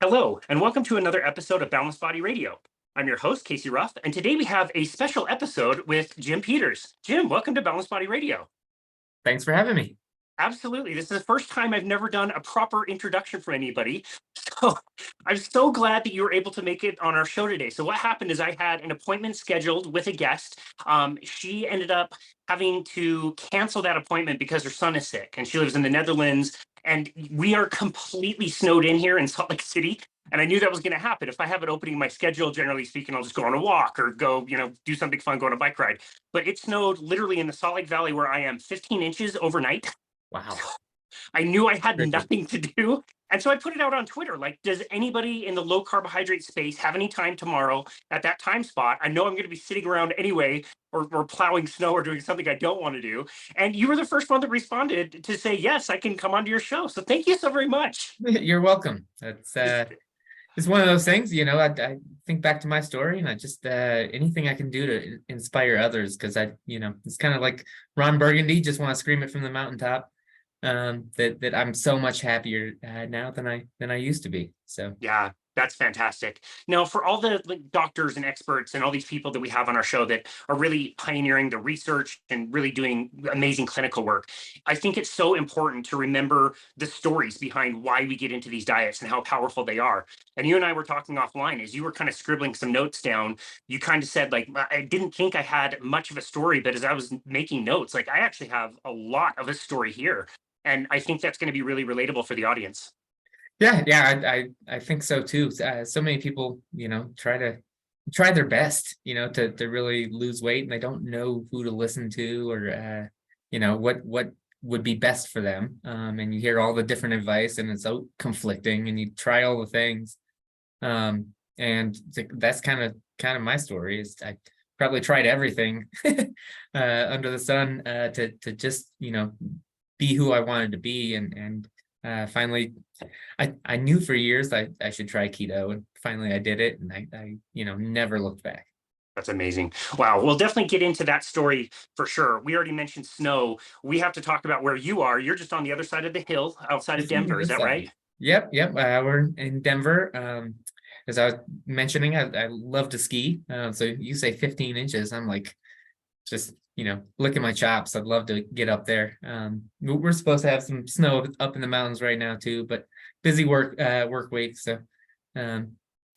Hello, and welcome to another episode of Boundless Body Radio. I'm your host, Casey Ruff, and today we have a special episode with Jim Peters. Jim, welcome to Boundless Body Radio. Thanks for having me. Absolutely. This is the first time I've never done a proper introduction for anybody. So I'm so glad that you were able to make it on our show today. So what happened is I had an appointment scheduled with a guest. She ended up having to cancel that appointment because her son is sick and she lives in the Netherlands. And we are completely snowed in here in Salt Lake City. And I knew that was going to happen. If I have an opening in my schedule, generally speaking, I'll just go on a walk or go, do something fun, go on a bike ride. But it snowed literally in the Salt Lake Valley where I am 15 inches overnight. Wow. I knew I had Very cool. nothing to do. And so I put it out on Twitter. Like, does anybody in the low carbohydrate space have any time tomorrow at that time spot? I know I'm going to be sitting around anyway, or plowing snow or doing something I don't want to do. And you were the first one that responded to say, yes, I can come onto your show. So thank you so very much. You're welcome. That's it's one of those things, I think back to my story and I just anything I can do to inspire others, because it's kind of like Ron Burgundy, just want to scream it from the mountaintop. That I'm so much happier now than I used to be. So yeah, that's fantastic. Now, for all the doctors and experts and all these people that we have on our show that are really pioneering the research and really doing amazing clinical work, I think it's so important to remember the stories behind why we get into these diets and how powerful they are. And you and I were talking offline as you were kind of scribbling some notes down. You kind of said, like, I didn't think I had much of a story, but as I was making notes, like, I actually have a lot of a story here. And I think that's going to be really relatable for the audience. Yeah, I think so too. So many people, try their best, to really lose weight, and they don't know who to listen to or what would be best for them. And you hear all the different advice, and it's so conflicting, and you try all the things. And that's kind of my story. Is I probably tried everything under the sun to just be who I wanted to be, and finally I knew for years I should try keto, and finally I did it, and I never looked back. That's amazing. Wow. We'll definitely get into that story for sure. We already mentioned snow. We have to talk about where you are. You're just on the other side of the hill outside of Denver. Is that right? Yep. We're in Denver. As I was mentioning, I love to ski. So you say 15 inches, I'm like, just look at my chops. I'd love to get up there. We're supposed to have some snow up in the mountains right now too, but busy work week, so I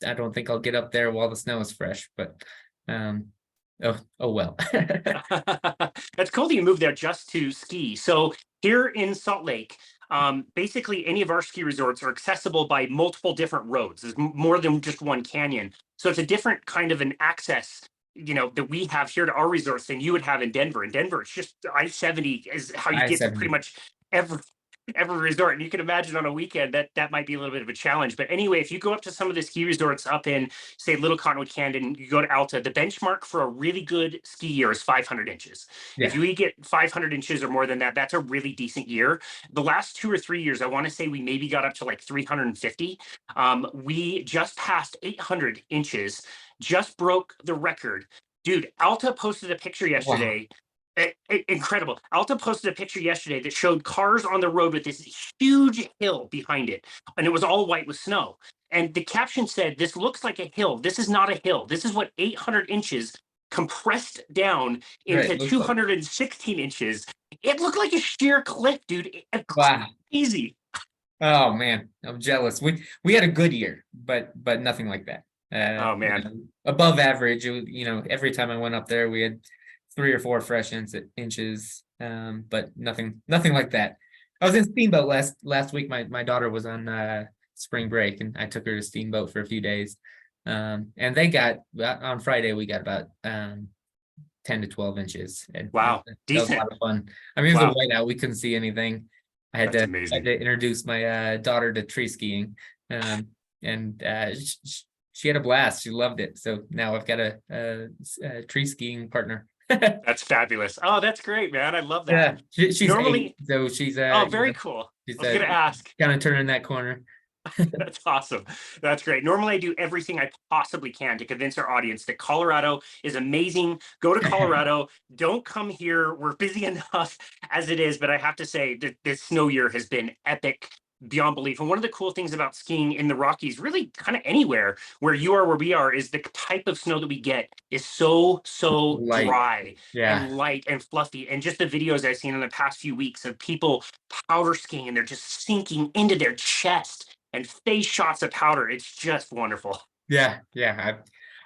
don't think I'll get up there while the snow is fresh. But oh well. That's cool that you moved there just to ski. So here in Salt Lake, basically any of our ski resorts are accessible by multiple different roads. There's more than just one canyon, so it's a different kind of an access that we have here to our resorts than you would have in Denver. In Denver, it's just I-70 is how you get to pretty much every resort. And you can imagine on a weekend that might be a little bit of a challenge. But anyway, if you go up to some of the ski resorts up in, say, Little Cottonwood Canyon, you go to Alta, the benchmark for a really good ski year is 500 inches. Yeah. If you get 500 inches or more than that, that's a really decent year. The last 2 or 3 years, I want to say we maybe got up to like 350. We just passed 800 inches. Just broke the record. Dude, Alta posted a picture yesterday. Wow. Incredible. Alta posted a picture yesterday that showed cars on the road with this huge hill behind it, and it was all white with snow. And the caption said, "This looks like a hill. This is not a hill. This is what 800 inches compressed down into 216 inches. It looked like a sheer cliff, dude. Wow. Easy. Oh man, I'm jealous. We had a good year, but nothing like that. Oh man, above average. Every time I went up there, we had 3 or 4 fresh inches, but nothing like that. I was in Steamboat last week. My daughter was on spring break, and I took her to Steamboat for a few days. And they got on Friday we got about 10 to 12 inches. And wow, decent. That was a lot of fun. I mean, it was a whiteout. We couldn't see anything. I had to introduce my daughter to tree skiing, and she had a blast. She loved it. So now I've got a tree skiing partner. That's fabulous. Oh, that's great, man. I love that. Yeah, she's normally 8, so she's very cool. I was gonna ask. Kind of turning that corner. That's awesome. That's great. Normally, I do everything I possibly can to convince our audience that Colorado is amazing. Go to Colorado. Don't come here. We're busy enough as it is. But I have to say that this snow year has been epic. beyond belief. And one of the cool things about skiing in the Rockies, really kind of anywhere where you are, where we are, is the type of snow that we get is so Light. dry Yeah. and light and fluffy. And just the videos I've seen in the past few weeks of people powder skiing and they're just sinking into their chest and face shots of powder. It's just wonderful. Yeah. Yeah.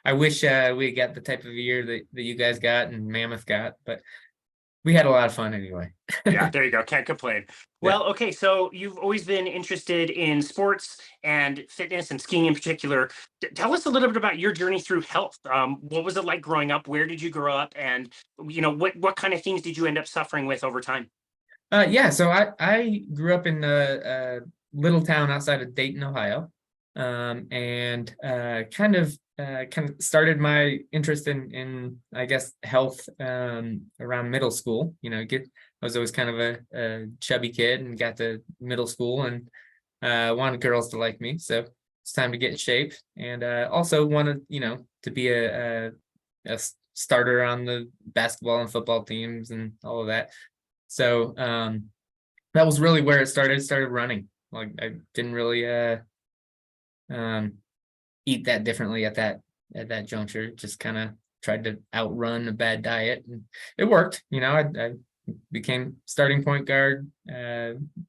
I wish we got the type of year that you guys got and Mammoth got, but we had a lot of fun anyway. Yeah, there you go. Can't complain. Yeah. Well, okay, so you've always been interested in sports and fitness and skiing in particular. Tell us a little bit about your journey through health. What was it like growing up? Where did you grow up? And what kind of things did you end up suffering with over time? Yeah, so I grew up in a little town outside of Dayton, Ohio, and kind of started my interest in I guess health around middle school. I was always kind of a chubby kid and got to middle school and wanted girls to like me, so it's time to get in shape, and also wanted to be a starter on the basketball and football teams and all of that. So that was really where it started. Started running. Like I didn't really um, eat that differently at that juncture. Just kind of tried to outrun a bad diet, and it worked. I became starting point guard,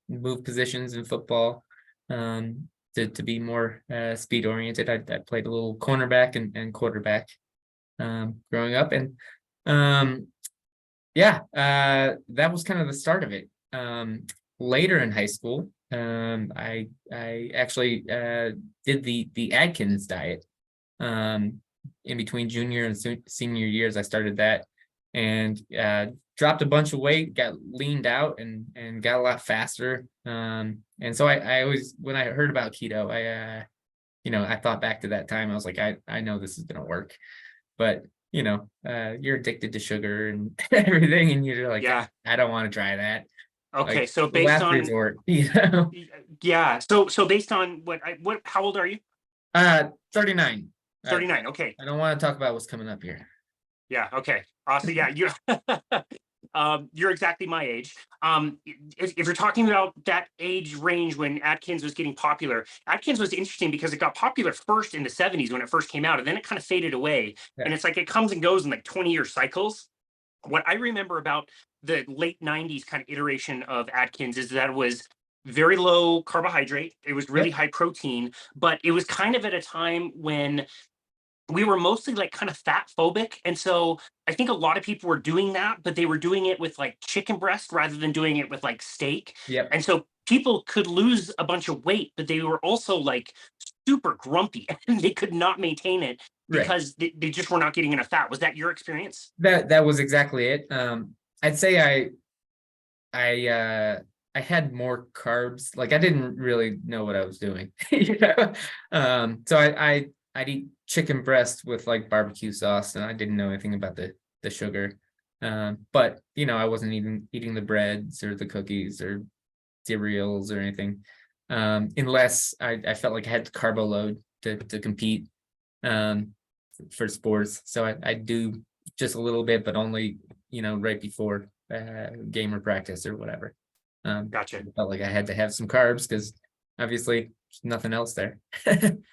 moved positions in football to be more speed oriented. I played a little cornerback and quarterback growing up, and yeah, that was kind of the start of it. Later in high school, I actually did the Atkins diet. In between junior and senior years, I started that, and dropped a bunch of weight, got leaned out, and got a lot faster. And so I always, when I heard about keto, I thought back to that time. I was like, I know this is gonna work, but you're addicted to sugar and everything, and you're like, Yeah. I don't want to try that. Okay. Like So based last on resort. yeah. So based on what how old are you? 39. I, 39. Okay. I don't want to talk about what's coming up here. Yeah. Okay. So yeah, you're exactly my age. If you're talking about that age range when Atkins was getting popular, Atkins was interesting because it got popular first in the 70s when it first came out, and then it kind of faded away. Yeah. And it's like it comes and goes in like 20-year cycles. What I remember about the late 90s kind of iteration of Atkins is that it was very low carbohydrate. It was really Yep. high protein, but it was kind of at a time when we were mostly like kind of fat phobic. And so I think a lot of people were doing that, but they were doing it with like chicken breast rather than doing it with like steak. Yep. And so people could lose a bunch of weight, but they were also like super grumpy and they could not maintain it Right. because they just were not getting enough fat. Was that your experience? That was exactly it. I'd say I I had more carbs. Like I didn't really know what I was doing. So I'd eat chicken breast with like barbecue sauce, and I didn't know anything about the sugar. But I wasn't eating the breads or the cookies or cereals or anything. Unless I felt like I had to carbo load to compete for sports. So I do just a little bit, but only right before game or practice or whatever. Gotcha. I felt like I had to have some carbs because obviously there's nothing else there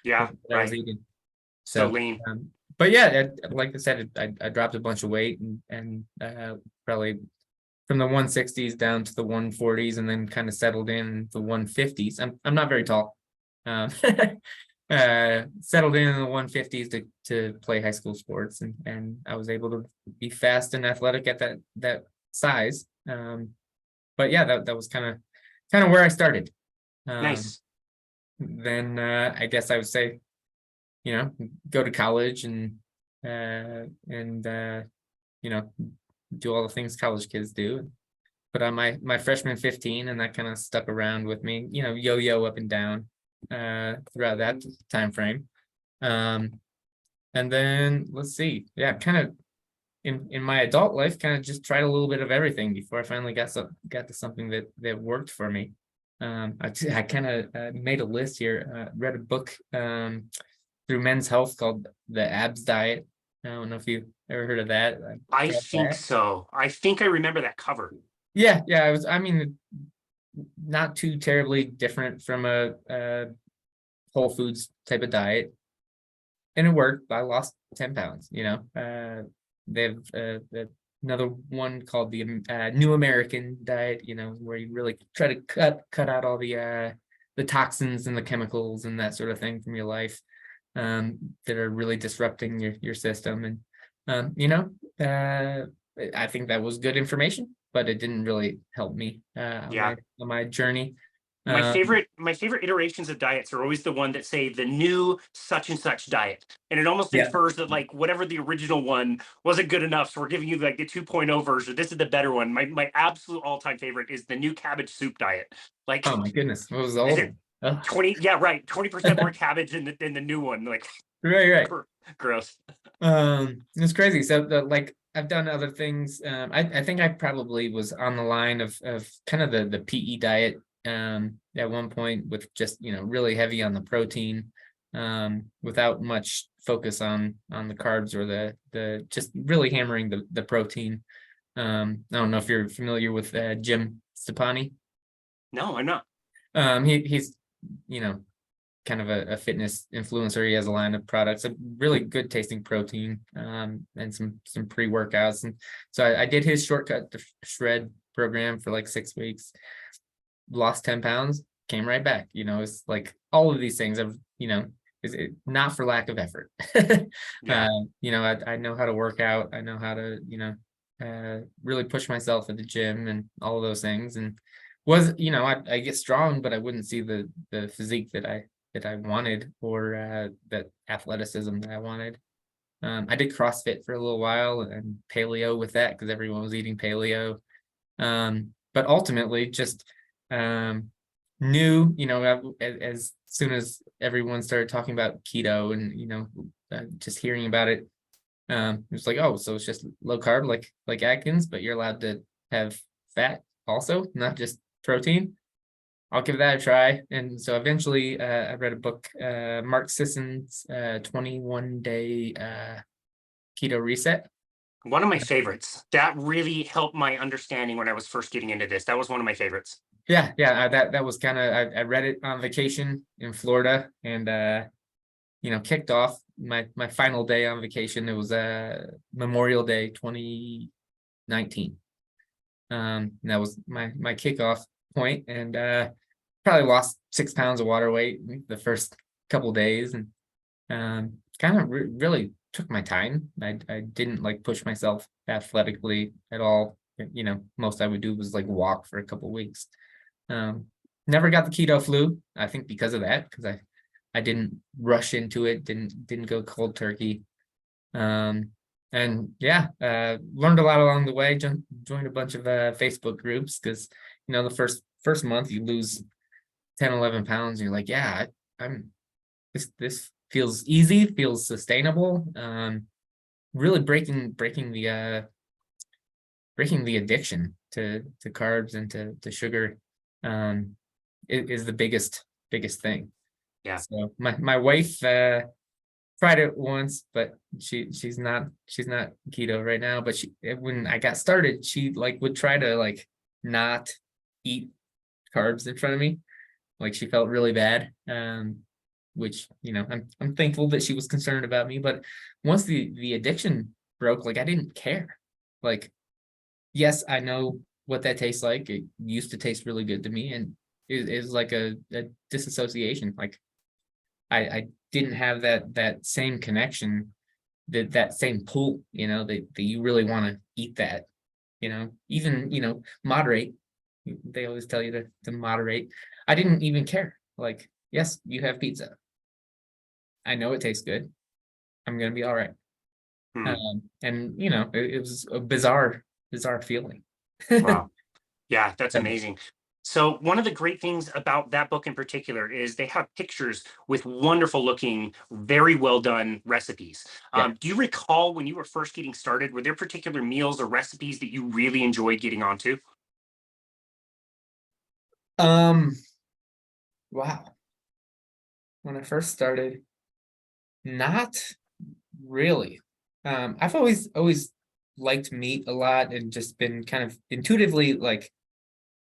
Yeah, that I was right. eating. So So, lean. but yeah, like I said, I dropped a bunch of weight, and probably from the 160s down to the 140s, and then kind of settled in the 150s. I'm not very tall. Um, Settled in the 150s to play high school sports, and I was able to be fast and athletic at that size. But yeah, that was kind of where I started. Um, Nice. then I guess I would say, go to college and do all the things college kids do. Put on my freshman 15, and that kind of stuck around with me, yo-yo up and down throughout that time frame. And then let's see, yeah, kind of in my adult life, kind of just tried a little bit of everything before I finally got to something that worked for me. I kind of made a list here, read a book through Men's Health called The Abs Diet. I don't know if you've ever heard of that. I Tried think that. so. I think I remember that cover. Yeah, I mean, not too terribly different from a whole foods type of diet, and it worked. I lost 10 pounds, they have another one called the New American diet, where you really try to cut out all the toxins and the chemicals and that sort of thing from your life, that are really disrupting your system. And I think that was good information, but it didn't really help me on Yeah. my journey. My Um, favorite iterations of diets are always the one that say the new such and such diet. And it almost yeah. infers that like whatever the original one wasn't good enough. So we're giving you like the 2.0 version. This is the better one. My absolute all-time favorite is the new cabbage soup diet. Like, Oh my goodness, what was the is old it one? Ugh. 20? Yeah, right. 20% more cabbage in the new one. Like, Right, right. gross. It's crazy. So like I've done other things. I think I probably was on the line of kind of the PE diet at one point, with just really heavy on the protein, without much focus on the carbs or the just really hammering the protein. I don't know if you're familiar with Jim Stepani. No, I'm not. He's you know kind of a fitness influencer. He has a line of products, a really good tasting protein, and some pre-workouts. And so I did his shortcut to shred program for like 6 weeks, lost 10 pounds, came right back. It's like all of these things I've, is it not for lack of effort. Yeah. I know how to work out. I know how to, really push myself at the gym and all of those things. And I get strong, but I wouldn't see the physique that I wanted, or that athleticism that I wanted. I did CrossFit for a little while and paleo with that because everyone was eating paleo. But ultimately just knew, as soon as everyone started talking about keto and, just hearing about it, it was like, oh, so it's just low carb, like Atkins, but you're allowed to have fat also, not just protein. I'll give that a try. And so eventually I read a book, Mark Sisson's 21-day keto reset. One of my favorites. That really helped my understanding when I was first getting into this. That was one of my favorites. Yeah, yeah, that was kind of, I read it on vacation in Florida, and kicked off my final day on vacation. It was Memorial Day 2019. And that was my kickoff point, and probably lost 6 pounds of water weight the first couple days, and kind of really took my time. I didn't like push myself athletically at all. Most I would do was like walk for a couple weeks. Never got the keto flu, I think because of that, because I didn't rush into it, didn't go cold turkey. And yeah, learned a lot along the way. Joined a bunch of Facebook groups, because the first month you lose 10, 11 pounds, and you're like, yeah, I'm this feels easy, feels sustainable. Really breaking the addiction to carbs and to sugar, is the biggest thing. Yeah. So my wife tried it once, but she's not keto right now. But when I got started, she like would try to like not eat carbs in front of me. Like she felt really bad. Which I'm thankful that she was concerned about me. But once the addiction broke, like I didn't care. Like, yes, I know what that tastes like. It used to taste really good to me, and it was like a disassociation. Like I didn't have that same connection, that same pull, that you really want to eat that, even, moderate. They always tell you to moderate. I didn't even care. Like, yes, you have pizza. I know it tastes good. I'm gonna be all right. Hmm. And it was a bizarre feeling. Wow. Yeah, that's amazing. So one of the great things about that book in particular is they have pictures with wonderful looking, very well done recipes. Yeah. Do you recall when you were first getting started, were there particular meals or recipes that you really enjoyed getting onto? Um, wow. When I first started, not really. I've always liked meat a lot, and just been kind of intuitively like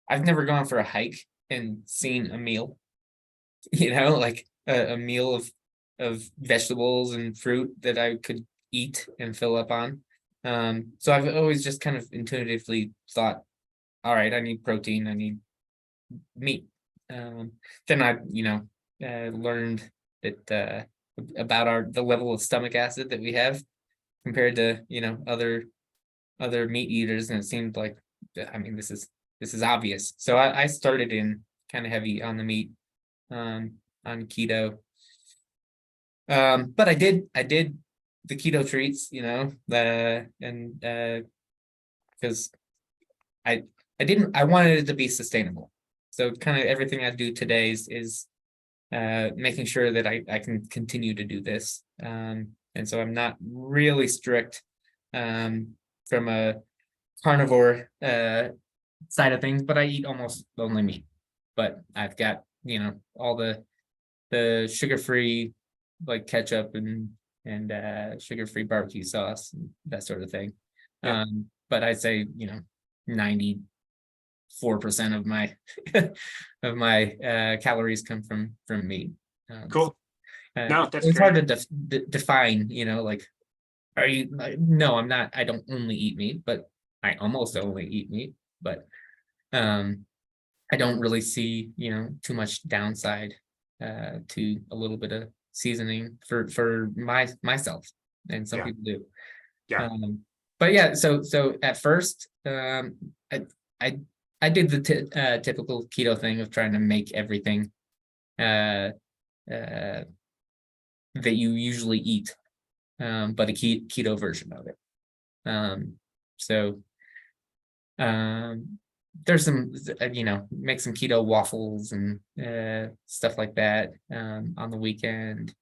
I've never gone for a hike and seen a meal, like a meal of vegetables and fruit that I could eat and fill up on. So I've always just kind of intuitively thought, all right, I need protein, I need meat. Then I, learned that about the level of stomach acid that we have compared to other meat eaters, and it seemed like, I mean, this is obvious. So I started in kind of heavy on the meat, on keto. But I did the keto treats, and because I wanted it to be sustainable. So kind of everything I do today is making sure that I can continue to do this. And so I'm not really strict from a carnivore side of things, but I eat almost only meat. But I've got, all the sugar-free, like ketchup and sugar-free barbecue sauce and that sort of thing. Yeah. But I'd say, 94% of my of my calories come from meat. Cool. No, that's It's hard great. to define, like, are you no, I'm not, I don't only eat meat, but I almost only eat meat, but I don't really see, too much downside to a little bit of seasoning for myself, and some Yeah. people do. Yeah. But yeah, so at first, I I I did the typical keto thing of trying to make everything uh, uh, that you usually eat, but a keto version of it. So there's some, make some keto waffles and stuff like that on the weekend.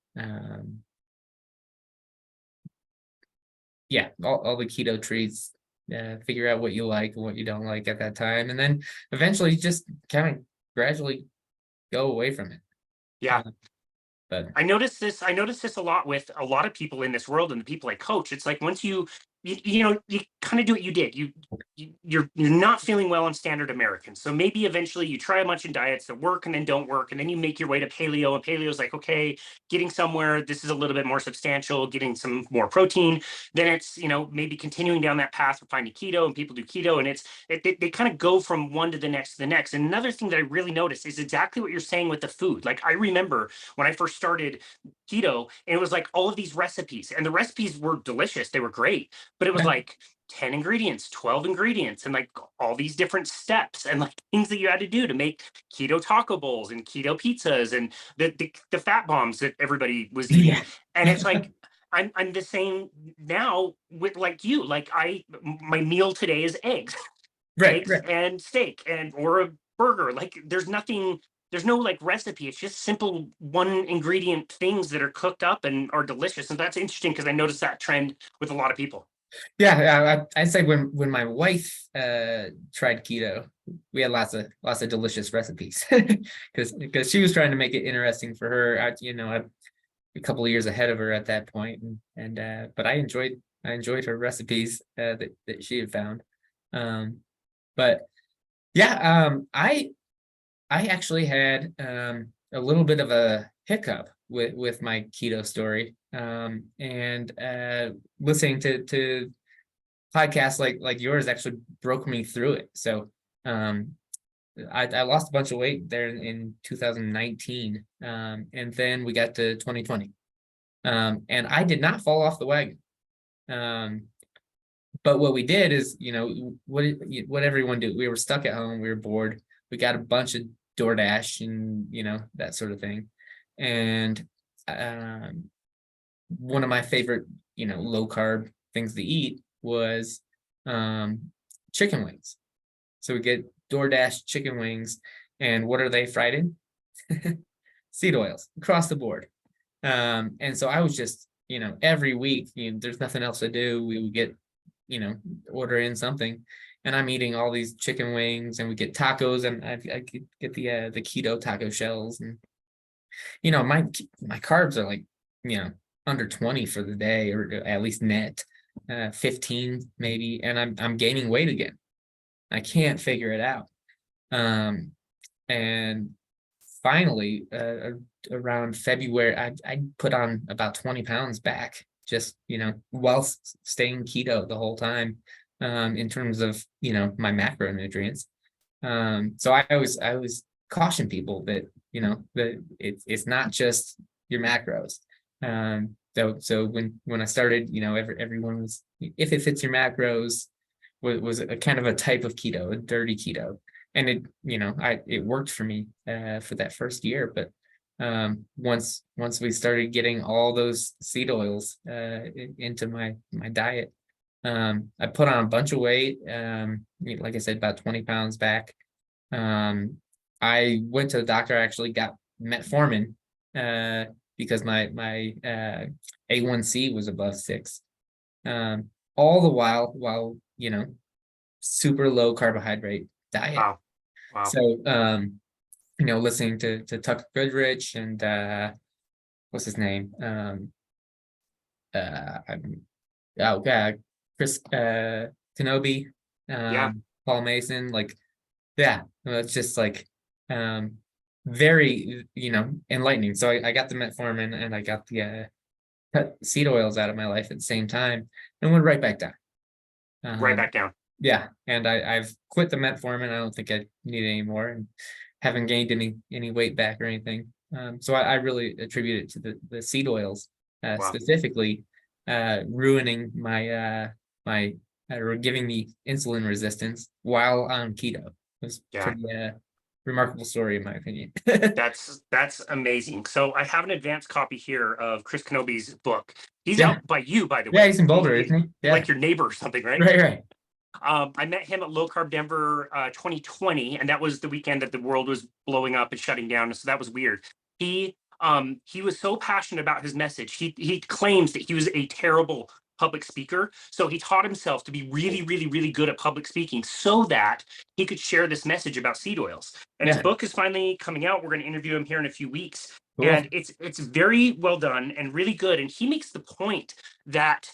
Yeah, all the keto treats. Figure out what you like and what you don't like at that time, and then eventually just kind of gradually go away from it. Yeah. Uh, but I noticed this a lot with a lot of people in this world and the people I coach. It's like once you kind of do what you did. You're not feeling well on standard American. So maybe eventually you try a bunch of diets that work and then don't work. And then you make your way to paleo. And paleo is like, okay, getting somewhere, this is a little bit more substantial, getting some more protein. Then it's, maybe continuing down that path of finding keto, and people do keto. And they kind of go from one to the next to the next. And another thing that I really noticed is exactly what you're saying with the food. Like I remember when I first started keto, and it was like all of these recipes, and the recipes were delicious, they were great, but it was like 10 ingredients, 12 ingredients, and like all these different steps and like things that you had to do to make keto taco bowls and keto pizzas and the fat bombs that everybody was eating. yeah, And it's like I'm the same now with like you. Like my meal today is eggs, right, eggs right. and steak and or a burger. Like there's no like recipe. It's just simple one ingredient things that are cooked up and are delicious. And that's interesting because I noticed that trend with a lot of people. Yeah, I'd say when my wife tried keto, we had lots of delicious recipes because she was trying to make it interesting for her. I'm a couple of years ahead of her at that point, and but I enjoyed her recipes that she had found. But yeah, I actually had a little bit of a hiccup with my keto story, and listening to podcasts like yours actually broke me through it. So I lost a bunch of weight there in 2019, and then we got to 2020, and I did not fall off the wagon. But what we did is, what everyone do. We were stuck at home. We were bored. We got a bunch of DoorDash and that sort of thing. And one of my favorite, low carb things to eat was chicken wings. So we get DoorDash chicken wings, and what are they fried in? Seed oils across the board. And so I was just, every week, there's nothing else to do. We would get, order in something, and I'm eating all these chicken wings, and we get tacos, and I could get the keto taco shells, and my carbs are like, under 20 for the day, or at least net 15 maybe, and I'm gaining weight again. I can't figure it out. And finally, around February, I put on about 20 pounds back, just, while staying keto the whole time, in terms of, my macronutrients. So I always caution people that, that it's not just your macros. So when I started, everyone was, if it fits your macros, was a kind of a type of keto, a dirty keto. And it worked for me for that first year. But once we started getting all those seed oils into my diet, I put on a bunch of weight. Like I said, about 20 pounds back. I went to the doctor, actually got metformin because my A1C was above 6. All the while, super low carbohydrate diet. Wow. Wow. So, listening to Tucker Goodrich and what's his name? Chris Kenobi, Yeah. Paul Mason, like, yeah, it's just like very, enlightening. So I got the metformin and I got the cut seed oils out of my life at the same time and went right back down. Right Um, back down. yeah, and I've quit the metformin. I don't think I need it anymore, and haven't gained any weight back or anything. So I really attribute it to the seed oils, Wow. specifically ruining or giving me insulin resistance while on keto. It was Yeah. pretty remarkable story in my opinion. That's amazing. So I have an advanced copy here of Chris Kenobi's book. He's Yeah, out by you, by the yeah, way. he's in Boulder, isn't he? Yeah, Like your neighbor or something, right? right. I met him at Low Carb Denver 2020, and that was the weekend that the world was blowing up and shutting down. So that was weird. He was so passionate about his message. He claims that he was a terrible public speaker, so he taught himself to be really, really, really good at public speaking, so that he could share this message about seed oils. And his Yeah, book is finally coming out. We're going to interview him here in a few weeks, cool. and it's very well done and really good. And he makes the point that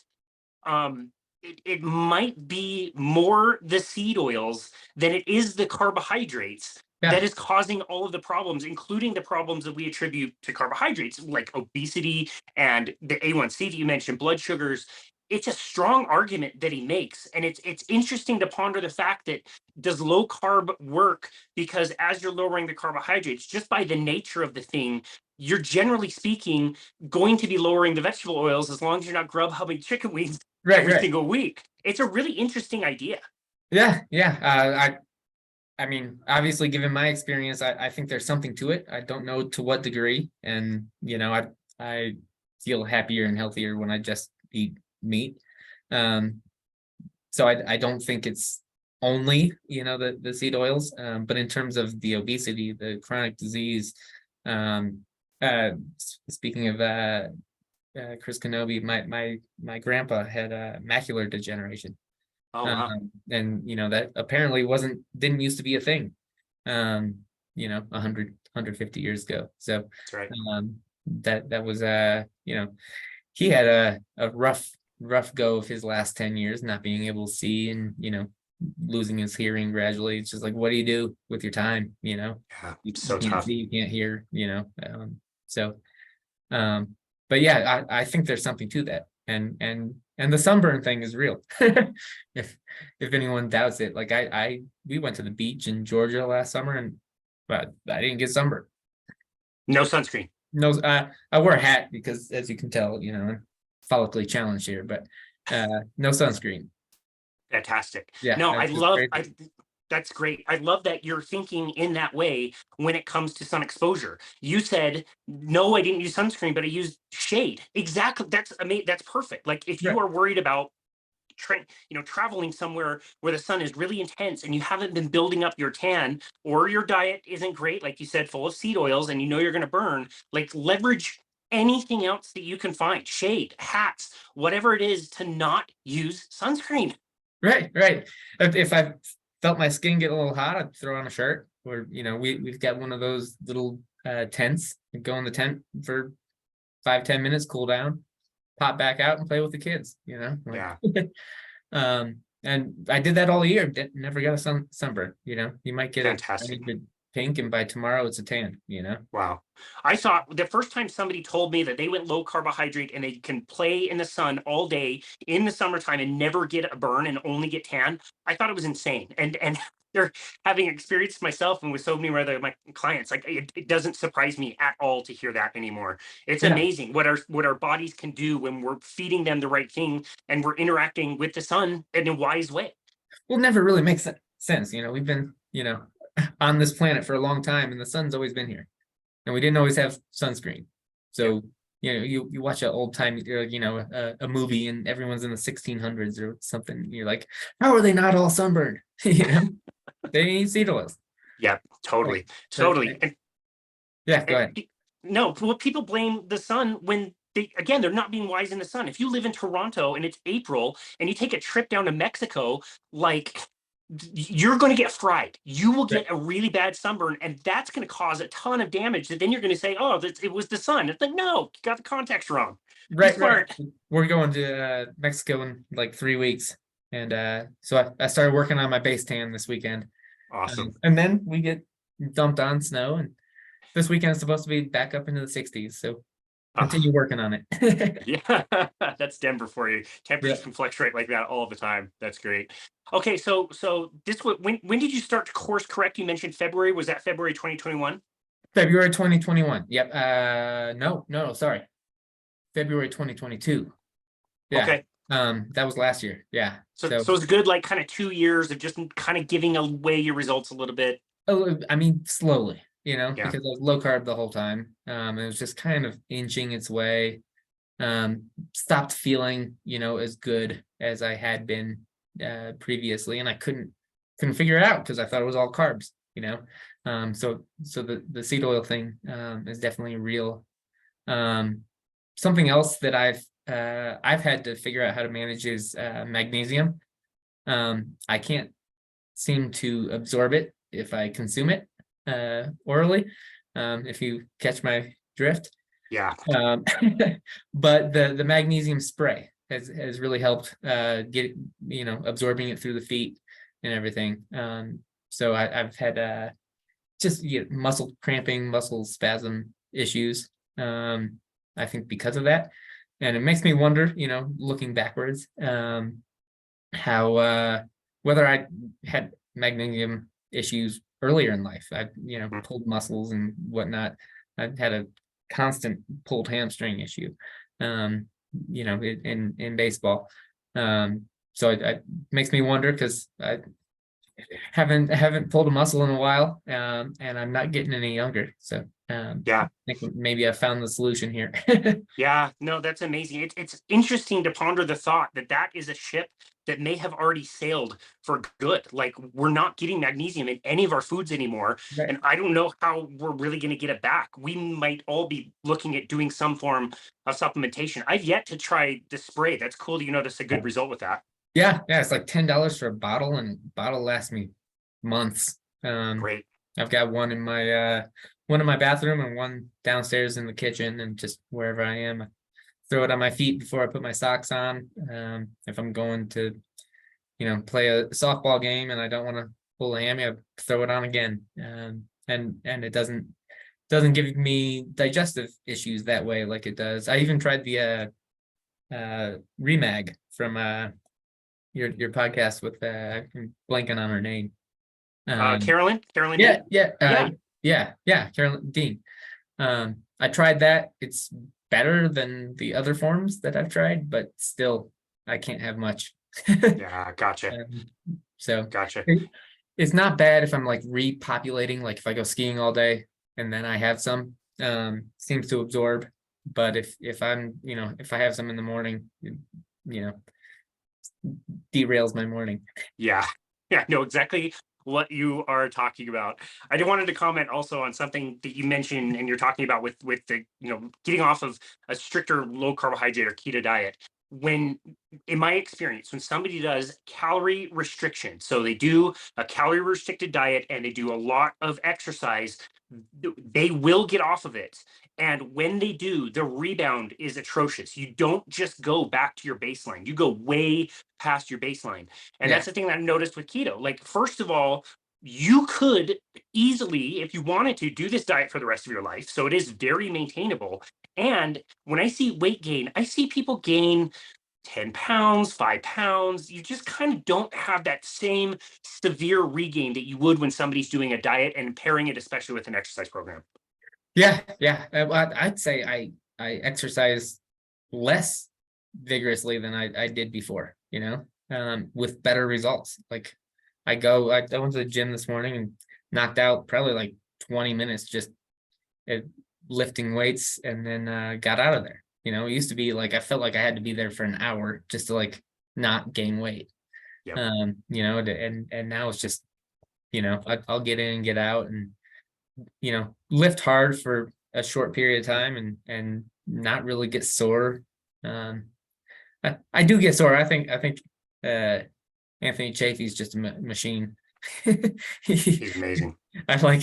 it might be more the seed oils than it is the carbohydrates Yeah, that is causing all of the problems, including the problems that we attribute to carbohydrates, like obesity and the A1C that you mentioned, blood sugars. It's a strong argument that he makes, and it's interesting to ponder the fact that, does low carb work? Because as you're lowering the carbohydrates, just by the nature of the thing, you're generally speaking going to be lowering the vegetable oils, as long as you're not grub hubbing chicken wings every right. single week. It's a really interesting idea. Yeah. I mean, obviously, given my experience, I think there's something to it. I don't know to what degree, and I feel happier and healthier when I just eat meat. Um, so I don't think it's only the seed oils, but in terms of the obesity, the chronic disease, um, speaking of Chris Kenobi, my grandpa had macular degeneration. Oh wow. And that apparently didn't used to be a thing 150 years ago. So That's right. that was he had a rough go of his last 10 years, not being able to see, and losing his hearing gradually. It's just like, what do you do with your time? Yeah, You so can't tough. see, you can't hear, so but yeah, I think there's something to that. And the sunburn thing is real. If anyone doubts it, like we went to the beach in Georgia last summer, but I didn't get sunburned. No sunscreen. No, I wore a hat because, as you can tell, I'm follically challenged here, but no sunscreen. Fantastic. Yeah, No, that's just crazy. that's great. I love that you're thinking in that way when it comes to sun exposure. You said, no, I didn't use sunscreen, but I used shade. Exactly. That's amazing. That's perfect. Like, if you Right, are worried about traveling somewhere where the sun is really intense and you haven't been building up your tan, or your diet isn't great, like you said, full of seed oils, and you're going to burn, like, leverage anything else that you can find, shade, hats, whatever it is, to not use sunscreen. right. If I felt my skin get a little hot, I'd throw on a shirt. Or we've got one of those little tents. Go in the tent for 5-10 minutes, cool down, pop back out and play with the kids. Yeah. um And I did that all year. Never got a sunburn. You might get a tiny Fantastic. bit pink, and by tomorrow it's a tan. Wow. I thought the first time somebody told me that they went low carbohydrate and they can play in the sun all day in the summertime and never get a burn and only get tan, I thought it was insane. And they're having experienced myself and with so many other my clients, like it doesn't surprise me at all to hear that anymore. It's Yeah, amazing what our bodies can do when we're feeding them the right thing and we're interacting with the sun in a wise way. well, never really makes sense. We've been on this planet for a long time, and the sun's always been here, and we didn't always have sunscreen. Yeah. So you watch an old time a movie, and everyone's in the 1600s or something. You're like, how are they not all sunburned? They ain't seed oils. Yeah, Like, totally. but, Totally. yeah, go ahead. No, well, people blame the sun when they're not being wise in the sun. If you live in Toronto and it's April and you take a trip down to Mexico, like you're going to get fried. You will Right, get a really bad sunburn, and that's going to cause a ton of damage. That then you're going to say, "Oh, it was the sun." It's like, no, you got the context wrong. Be right. smart. We're going to Mexico in like 3 weeks, and so I started working on my base tan this weekend. Awesome. And then we get dumped on snow, and this weekend is supposed to be back up into the 60s. So Ah, continue working on it. yeah, that's Denver for you. Yeah. Temperatures can fluctuate like that all the time. That's great. Okay, so this when did you start to course correct? You mentioned February. Was that February 2021? February 2021. Yep. No, sorry. February 2022. Yeah. Okay. That was last year. Yeah. So, So, so it's a good like kind of 2 years of just kind of giving away your results a little bit. I mean, slowly, Yeah. because I was low carb the whole time. It was just kind of inching its way. Stopped feeling, as good as I had been previously, and I couldn't figure it out because I thought it was all carbs. So the seed oil thing is definitely real. Something else that I've had to figure out how to manage is magnesium. I can't seem to absorb it if I consume it orally. If you catch my drift. Yeah. Um, but the magnesium spray has really helped get absorbing it through the feet and everything. So I've had just muscle cramping, muscle spasm issues. I think because of that, and it makes me wonder, looking backwards, how whether I had magnesium issues earlier in life. I Mm. pulled muscles and whatnot. I had a constant pulled hamstring issue, um, in baseball. So it makes me wonder because I haven't pulled a muscle in a while, and I'm not getting any younger. So Yeah. I think maybe I found the solution here. Yeah. No, that's amazing. It's interesting to ponder the thought that that is a ship that may have already sailed for good. Like we're not getting magnesium in any of our foods anymore. Right. And I don't know how we're really going to get it back. We might all be looking at doing some form of supplementation. I've yet to try the spray. That's cool that you notice a good result with that. Yeah, it's like $10 for a bottle, and bottle lasts me months. Great. I've got one in my bathroom and one downstairs in the kitchen, and just wherever I am, I throw it on my feet before I put my socks on. If I'm going to, play a softball game and I don't want to pull a hammy, I throw it on again. And it doesn't give me digestive issues that way like it does. I even tried the Remag from your podcast with I'm blanking on her name. Carolyn Yeah, Dean? Yeah. Carolyn Dean. I tried that. It's better than the other forms that I've tried, but still I can't have much. Yeah. Gotcha. So Gotcha. it's not bad if I'm like repopulating, like if I go skiing all day and then I have some, seems to absorb. But if I'm, if I have some in the morning, derails my morning. Yeah. Yeah. I know exactly what you are talking about. I just wanted to comment also on something that you mentioned and you're talking about with the, getting off of a stricter low carbohydrate or keto diet. when, in my experience, when somebody does calorie restriction, so they do a calorie restricted diet and they do a lot of exercise, they will get off of it. And when they do, the rebound is atrocious. You don't just go back to your baseline, you go way past your baseline. And Yeah. that's the thing that I've noticed with keto. Like, first of all, you could easily, if you wanted to, do this diet for the rest of your life. So it is very maintainable. And when I see weight gain, I see people gain 10 pounds, 5 pounds. You just kind of don't have that same severe regain that you would when somebody's doing a diet and pairing it, especially with an exercise program. Yeah, yeah. I'd say I exercise less vigorously than I did before, with better results. Like I went to the gym this morning and knocked out probably like 20 minutes just uh, lifting weights, and then got out of there. It used to be like I felt like I had to be there for an hour just to like not gain weight. Yep. And now it's just, I'll get in and get out and lift hard for a short period of time and not really get sore. I do get sore. I think Anthony Chafee's just a machine. He's amazing. I don't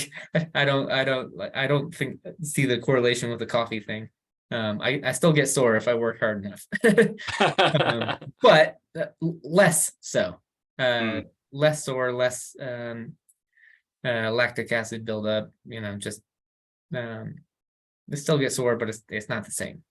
see the correlation with the coffee thing. I still get sore if I work hard enough. But less so. Less sore, less lactic acid buildup, just they still get sore, but it's not the same.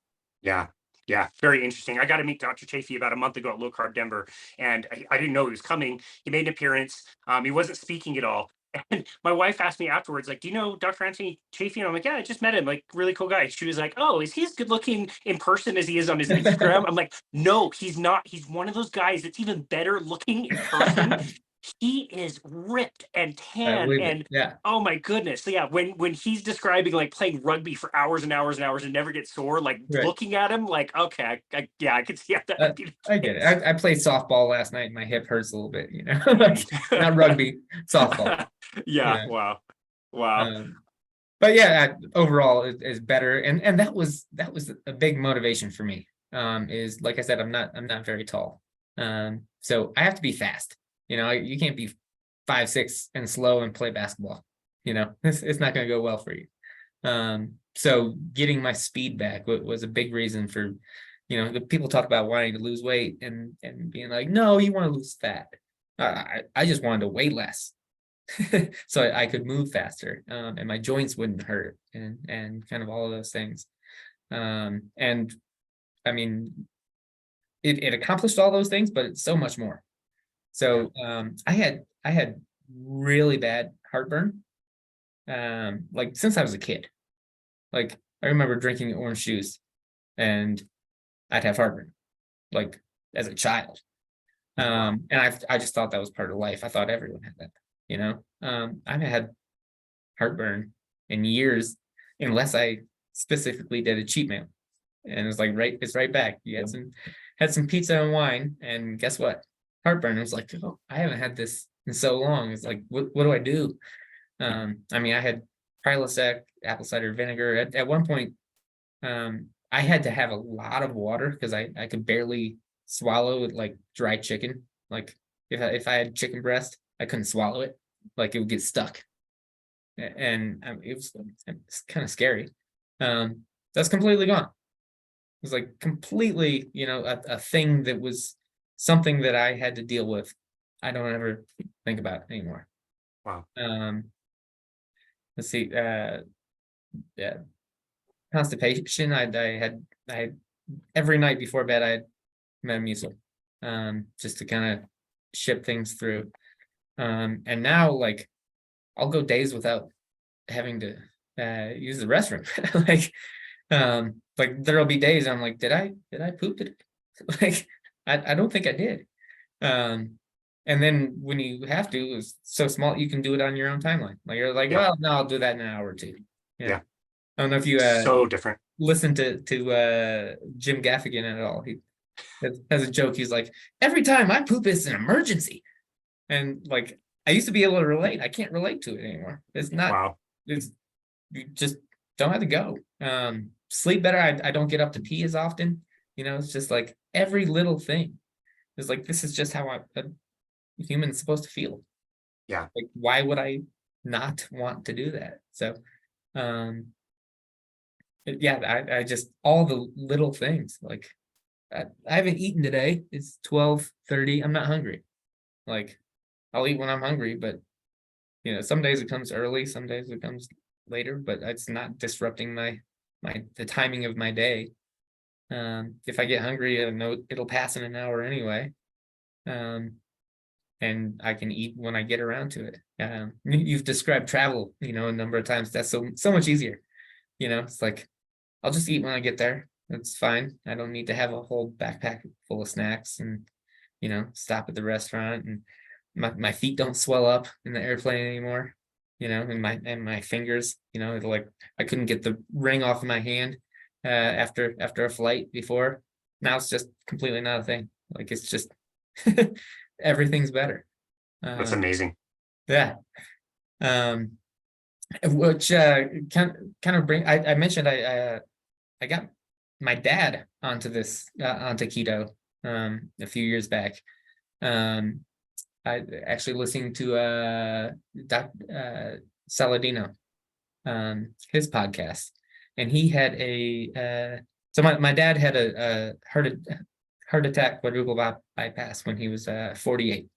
Yeah. Yeah, very interesting. I got to meet Dr. Chafee about a month ago at Low Carb Denver, and I didn't know he was coming. He made an appearance. He wasn't speaking at all. And my wife asked me afterwards, like, do you know Dr. Anthony Chafee? And I'm like, yeah, I just met him, like, really cool guy. She was like, oh, is he as good looking in person as he is on his Instagram? I'm like, no, he's not. He's one of those guys that's even better looking in person. He is ripped and I tan, believe it. and Yeah. oh my goodness. So yeah, when he's describing like playing rugby for hours and hours and hours and never get sore, like Right. looking at him, like, okay, yeah, I can see how that would be the I get it. case. I played softball last night. My hip hurts a little bit, like not rugby, softball. Yeah, Yeah. wow. Wow. But yeah, overall is better, and that was a big motivation for me. Is like I said, I'm not very tall, so I have to be fast. You can't be 5'6" and slow and play basketball. It's not going to go well for you. So getting my speed back was a big reason for, the people talk about wanting to lose weight and being like, no, you want to lose fat. I just wanted to weigh less, so I could move faster, and my joints wouldn't hurt, and kind of all of those things. And I mean, it accomplished all those things, but it's so much more. So I had really bad heartburn, like since I was a kid. Like I remember drinking orange juice and I'd have heartburn, like as a child. And I just thought that was part of life. I thought everyone had that, I haven't had heartburn in years unless I specifically did a cheat meal. And it's like it's right back. You had some pizza and wine, and guess what? Heartburn. I was like, oh, I haven't had this in so long. It's like, what do I do? I mean, I had Prilosec, apple cider vinegar. At one point, I had to have a lot of water because I could barely swallow like dry chicken. Like if I had chicken breast, I couldn't swallow it. Like it would get stuck, and it's kind of scary. That's completely gone. It was like completely, a thing that was something that I had to deal with. I don't ever think about anymore. Wow. Let's see. Yeah, constipation. I had every night before bed I had Metamucil, just to kind of ship things through. And now like I'll go days without having to use the restroom. Like there'll be days I'm like, did I poop today? Like I don't think I did. And then when you have to, it's so small you can do it on your own timeline. Like you're like, well, no, I'll do that in an hour or two. Yeah. I don't know if you So different. listen to Jim Gaffigan at all. He has a joke. He's like, every time I poop, it's an emergency. And like I used to be able to relate. I can't relate to it anymore. It's not. Wow. It's you just don't have to go. Sleep better. I don't get up to pee as often. It's just like every little thing is like, this is just how a human's supposed to feel. Yeah. Like, why would I not want to do that? So, um, yeah, I just, all the little things, like, I haven't eaten today. It's 12:30. I'm not hungry. Like, I'll eat when I'm hungry, but some days it comes early, some days it comes later, but it's not disrupting the timing of my day. If I get hungry, I know it'll pass in an hour anyway. And I can eat when I get around to it. You've described travel, a number of times. That's so much easier. It's like, I'll just eat when I get there. That's fine. I don't need to have a whole backpack full of snacks and, stop at the restaurant, and my feet don't swell up in the airplane anymore, and my fingers, like, I couldn't get the ring off of my hand after a flight before. Now it's just completely not a thing. Like, it's just everything's better. That's amazing. Yeah. Which kind of bring, I mentioned I got my dad onto keto a few years back. I actually listening to Saladino, his podcast, and he had so my dad had a heart attack, quadruple bypass, when he was 48.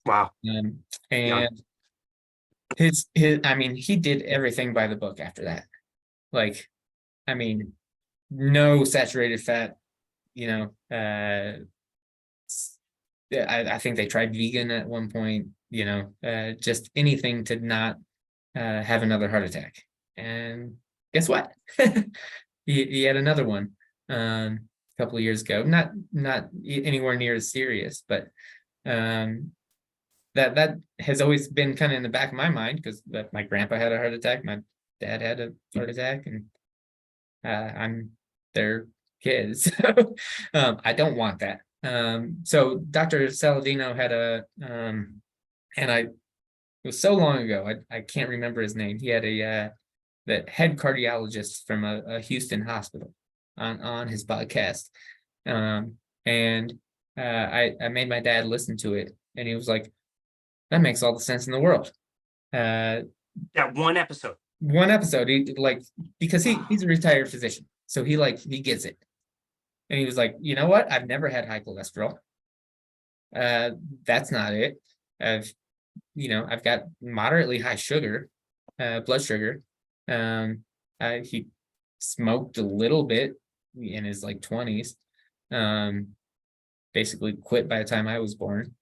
Wow. And Young. his I mean, he did everything by the book after that. Like, I mean, no saturated fat, I think they tried vegan at one point, just anything to not have another heart attack. And guess what? He had another one a couple of years ago. Not anywhere near as serious, but that has always been kind of in the back of my mind, because my grandpa had a heart attack, my dad had a heart attack, and I'm their kids. I don't want that. So Dr. Saladino had and it was so long ago, I can't remember his name. He had the head cardiologist from a Houston hospital on his podcast. And I made my dad listen to it, and he was like, that makes all the sense in the world. That one episode. Because he's a retired physician, so he gets it. And he was like, you know what? I've never had high cholesterol. That's not it. I've got moderately high sugar, blood sugar. He smoked a little bit in his 20s. Basically quit by the time I was born.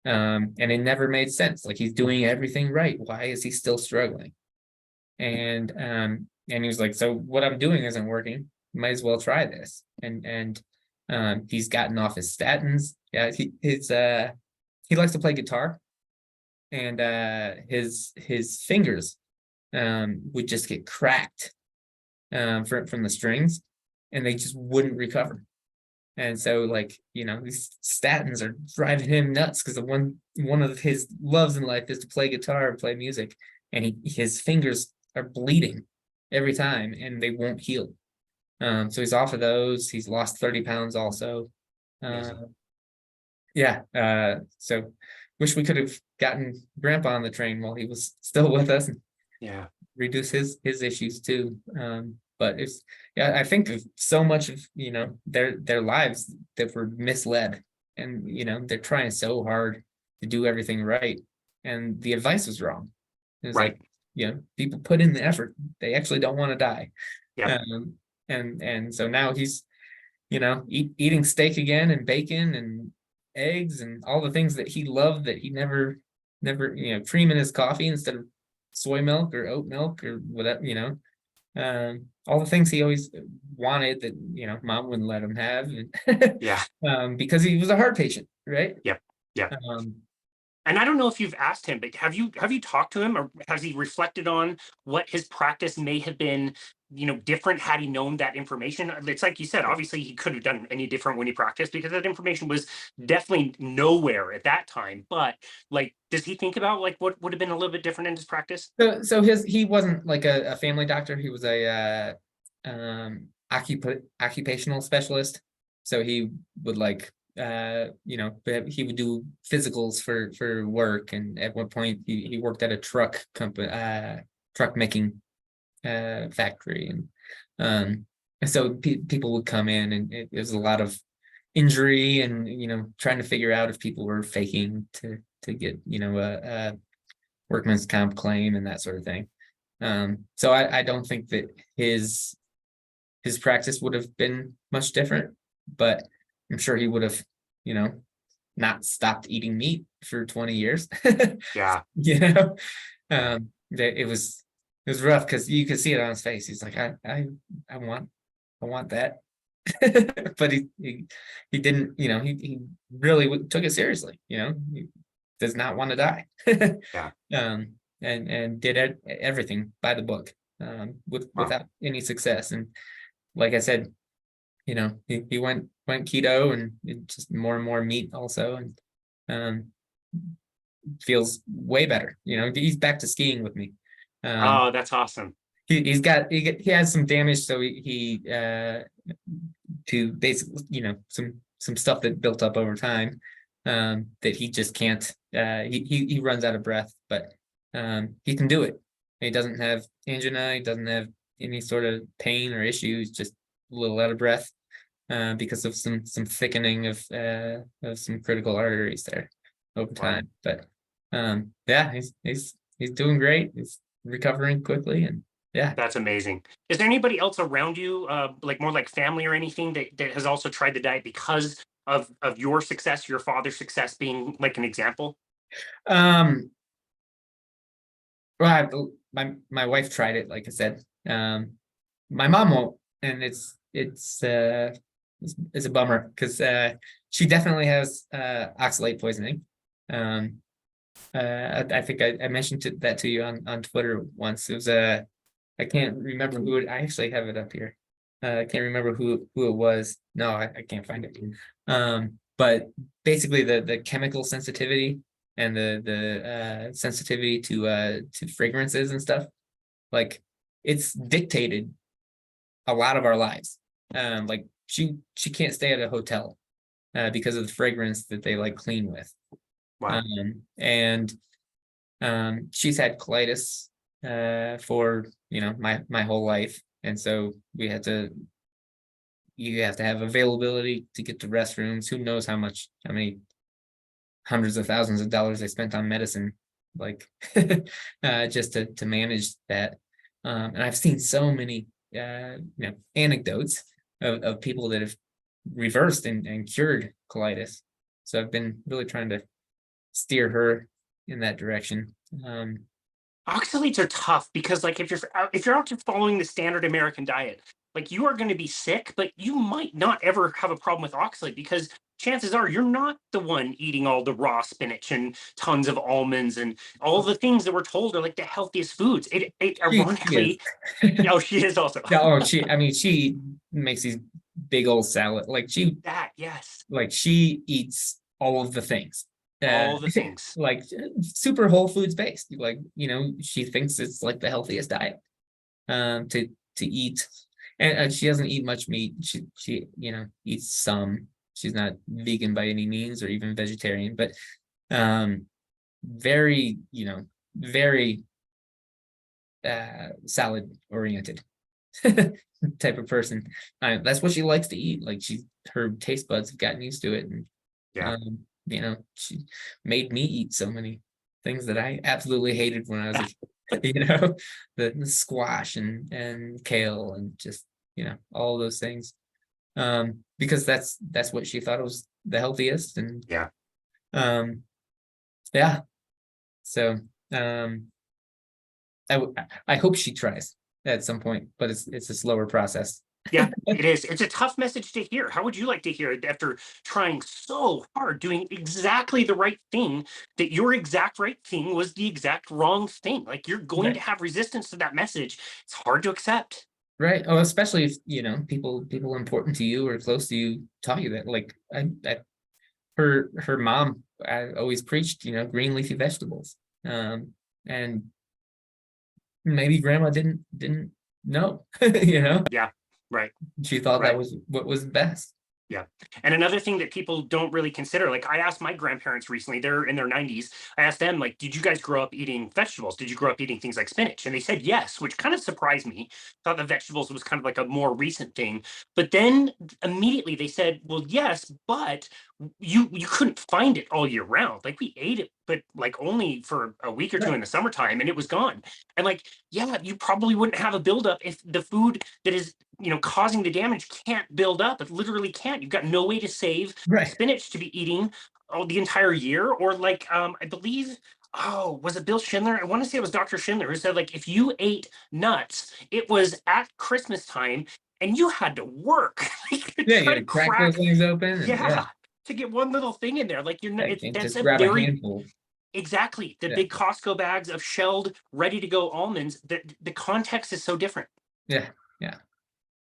And it never made sense. Like, he's doing everything right. Why is he still struggling? And he was like, so what I'm doing isn't working. Might as well try this. And he's gotten off his statins. Yeah, he likes to play guitar, and his fingers would just get cracked from the strings, and they just wouldn't recover. And so, these statins are driving him nuts, because one of his loves in life is to play guitar and play music, and his fingers are bleeding every time, and they won't heal. So he's off of those. He's lost 30 pounds also. So wish we could have gotten Grandpa on the train while he was still with us, and reduce his issues too. But I think of so much of their lives that were misled, and they're trying so hard to do everything right, and the advice was wrong. It's right. People put in the effort, they actually don't want to die. Yeah. And so now he's eating steak again, and bacon and eggs, and all the things that he loved, that he never cream in his coffee instead of soy milk or oat milk or whatever. All the things he always wanted that mom wouldn't let him have. Because he was a heart patient, right? Yep. And I don't know if you've asked him, but have you talked to him, or has he reflected on what his practice may have been, different had he known that information? It's like you said, obviously he couldn't have done any different when he practiced, because that information was definitely nowhere at that time. But does he think about what would have been a little bit different in his practice? So he wasn't like a family doctor. He was a occupational specialist. So he would like, he would do physicals for work. And at one point he worked at a truck company, truck making factory. And so people would come in, and it was a lot of injury, and trying to figure out if people were faking to get a workman's comp claim and that sort of thing. So I don't think that his practice would have been much different, but I'm sure he would have not stopped eating meat for 20 years. Yeah. Yeah. It was rough, because you could see it on his face. He's like, I want that. But he didn't, he really took it seriously. He does not want to die. Yeah. And did everything by the book, Wow. without any success. And like I said, he went keto, and just more and more meat also, and feels way better. He's back to skiing with me. Oh, that's awesome. He has some damage, so he to basically, some stuff that built up over time, that he just can't, he runs out of breath, but he can do it. He doesn't have angina, he doesn't have any sort of pain or issues, just a little out of breath, because of some thickening of some critical arteries there over Wow. time. But yeah, he's doing great. He's recovering quickly, and yeah. That's amazing. Is there anybody else around you, like more like family or anything, that has also tried the diet because of your success, your father's success being like an example? Um, well, my wife tried it, like I said. My mom won't, and it's a bummer, because she definitely has oxalate poisoning. I think I mentioned that to you on Twitter once. It was I can't remember who it. I actually have it up here. I can't remember who it was. No, I can't find it. But basically the chemical sensitivity, and the sensitivity to fragrances and stuff, like, it's dictated a lot of our lives. Like, she can't stay at a hotel because of the fragrance that they like clean with. Wow. And she's had colitis for my whole life, and so you have to have availability to get to restrooms. Who knows how many hundreds of thousands of dollars I spent on medicine, like, just to manage that. And I've seen so many anecdotes of people that have reversed and cured colitis. So I've been really trying to steer her in that direction. Oxalates are tough because, like, if you're out to following the standard American diet, like, you are going to be sick, but you might not ever have a problem with oxalate, because chances are you're not the one eating all the raw spinach and tons of almonds and all the things that we're told are like the healthiest foods. It She is. ironically, oh, she is also Yeah, oh, she makes these big old salad. that. Yes, She eats all of the things. all the things. Like, super whole foods based. Like, she thinks it's like the healthiest diet to eat. And she doesn't eat much meat. She eats some. She's not vegan by any means, or even vegetarian, but very, very salad oriented type of person. That's what she likes to eat. Like, her taste buds have gotten used to it, and Yeah. she made me eat so many things that I absolutely hated when I was a kid. The squash and kale, and just all those things, because that's what she thought was the healthiest. And Yeah. yeah, so I hope she tries at some point, but it's a slower process. Yeah, it is. It's a tough message to hear. How would you like to hear it after trying so hard, doing exactly the right thing, that your exact right thing was the exact wrong thing? Like, you're going to Right. have resistance to that message. It's hard to accept. Right. Oh, especially if people important to you or close to you taught you that. Like, her mom always preached, green leafy vegetables. And maybe grandma didn't know. Yeah, right, She thought that right. was what was best. Yeah. And another thing that people don't really consider, like I asked my grandparents recently, they're in their 90s. I asked them, like, did you guys grow up eating vegetables? Did you grow up eating things like spinach? And they said yes, which kind of surprised me. Thought the vegetables was kind of like a more recent thing. But then immediately they said, well, yes, but you couldn't find it all year round. Like we ate it, but like only for a week or two Right. in the summertime and it was gone. And like, yeah, you probably wouldn't have a buildup if the food that is causing the damage can't build up. It literally can't. You've got no way to save Right. spinach to be eating all the entire year. Or like, I believe, oh, was it Bill Schindler? I want to say it was Dr. Schindler who said like if you ate nuts, it was at Christmas time and you had to work like, to Yeah, you try gotta to crack those crack, things open, and yeah, yeah, to get one little thing in there. Like you're yeah, not. you can't That's just a grab a very handful. exactly the Yeah, big Costco bags of shelled, ready to go almonds. The context is so different. yeah, yeah.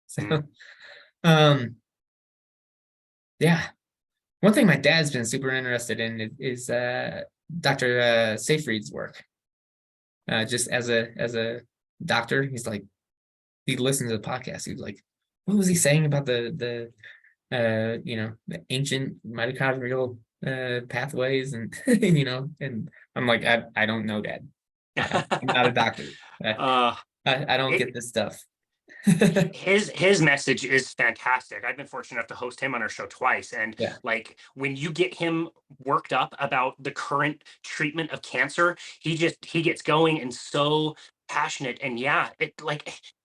So, Mm. um, yeah. One thing my dad's been super interested in is Dr. Seyfried's work. Just as a doctor, he's like, he listens to the podcast. He's like, what was he saying about the ancient mitochondrial pathways, and and I'm like, I don't know, Dad. I'm not a doctor. I, uh, I don't get it, this stuff. his message is fantastic. I've been fortunate enough to host him on our show twice, and Yeah. like when you get him worked up about the current treatment of cancer, he gets going and so passionate. And yeah,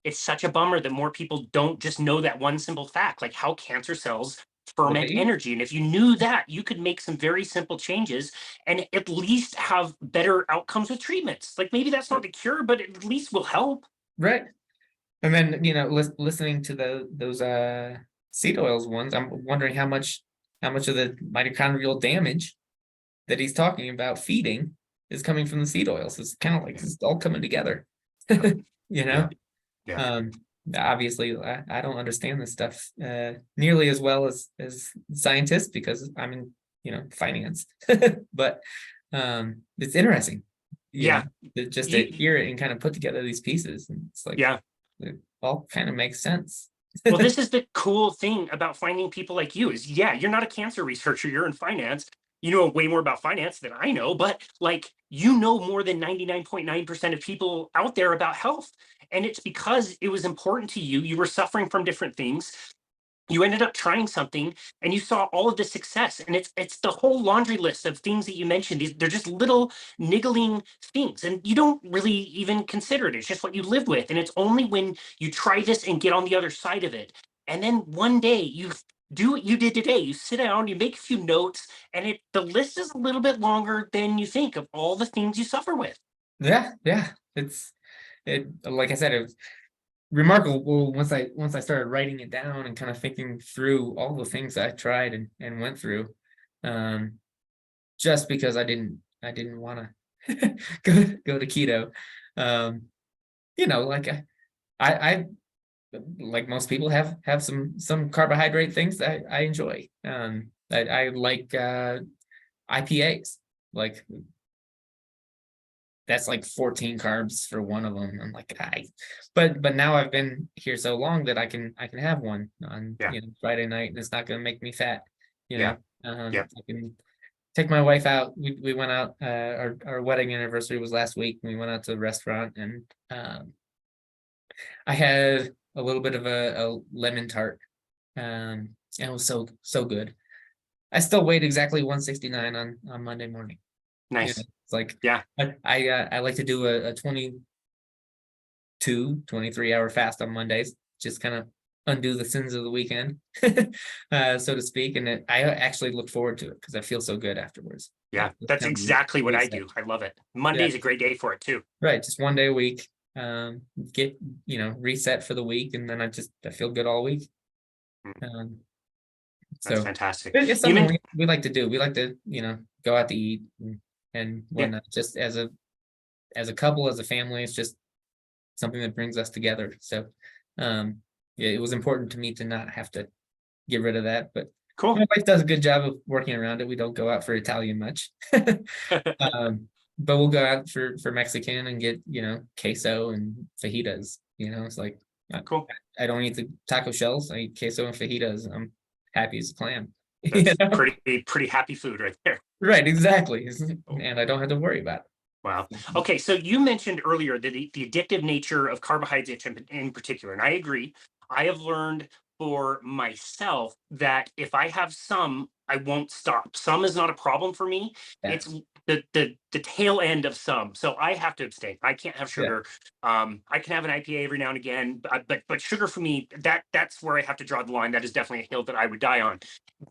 it's such a bummer that more people don't just know that one simple fact, like how cancer cells What they ferment eat. energy. And if you knew that, you could make some very simple changes and at least have better outcomes with treatments. Like maybe that's not the cure, but it at least will help. Right. And then, listening to those seed oils ones, I'm wondering how much of the mitochondrial damage that he's talking about feeding is coming from the seed oils. It's kind of like it's all coming together. Yep. You Yeah. know? Yeah. Um, Obviously I don't understand this stuff nearly as well as scientists, because I'm in, finance. But it's interesting, Yeah. just to You, hear it and kind of put together these pieces. And it's like yeah. it all kind of makes sense. Well, this is the cool thing about finding people like you is yeah, you're not a cancer researcher, you're in finance. You know way more about finance than I know, but like you know more than 99.9% of people out there about health. And it's because it was important to you. You were suffering from different things. You ended up trying something and you saw all of the success, and it's the whole laundry list of things that you mentioned. They're just little niggling things and you don't really even consider it. It's just what you live with, and it's only when you try this and get on the other side of it, and then one day you do what you did today. You sit down, you make a few notes, and the list is a little bit longer than you think of all the things you suffer with. Yeah, yeah. It like I said, it was remarkable once I started writing it down and kind of thinking through all the things I tried and went through. Um, just because I didn't want to go to keto. Um, like I like most people have some carbohydrate things that I enjoy. I like IPAs. Like that's like 14 carbs for one of them. I'm like, but now I've been here so long that I can have one on Yeah. Friday night, and it's not going to make me fat. You Yeah. know, Yeah. I can take my wife out. We went out. Our wedding anniversary was last week. We went out to a restaurant, and I had a little bit of a lemon tart. And it was so good. I still weighed exactly 169 on Monday morning. Nice. It's like Yeah. I like to do a 23-hour fast on Mondays, just kind of undo the sins of the weekend, so to speak. And I actually look forward to it because I feel so good afterwards. Yeah. Like it's That's kind of exactly what I reset. do. I love it. Yeah, Monday's a great day for it too. right. Just one day a week. Get reset for the week, and then I feel good all week. Mm. Um, That's so fantastic. it's You something meant, we like to do. We like to go out to eat and yeah, whatnot. Just as a couple, as a family, it's just something that brings us together. So yeah, it was important to me to not have to get rid of that. But my cool. wife does a good job of working around it. We don't go out for Italian much. But we'll go out for Mexican and get, queso and fajitas. It's like I, Cool. I don't eat the taco shells. I eat queso and fajitas. happy as a clam. You That's know? pretty happy food right there. Right, exactly. Oh, And I don't have to worry about wow. it. Okay, so you mentioned earlier the addictive nature of carbohydrates in particular, and I agree. I have learned for myself that if I have some, I won't stop. Some is not a problem for me. It's Yes. the tail end of some. So I have to abstain. I can't have Yeah. sugar. I can have an IPA every now and again, but sugar for me, that's where I have to draw the line. That is definitely a hill that I would die on.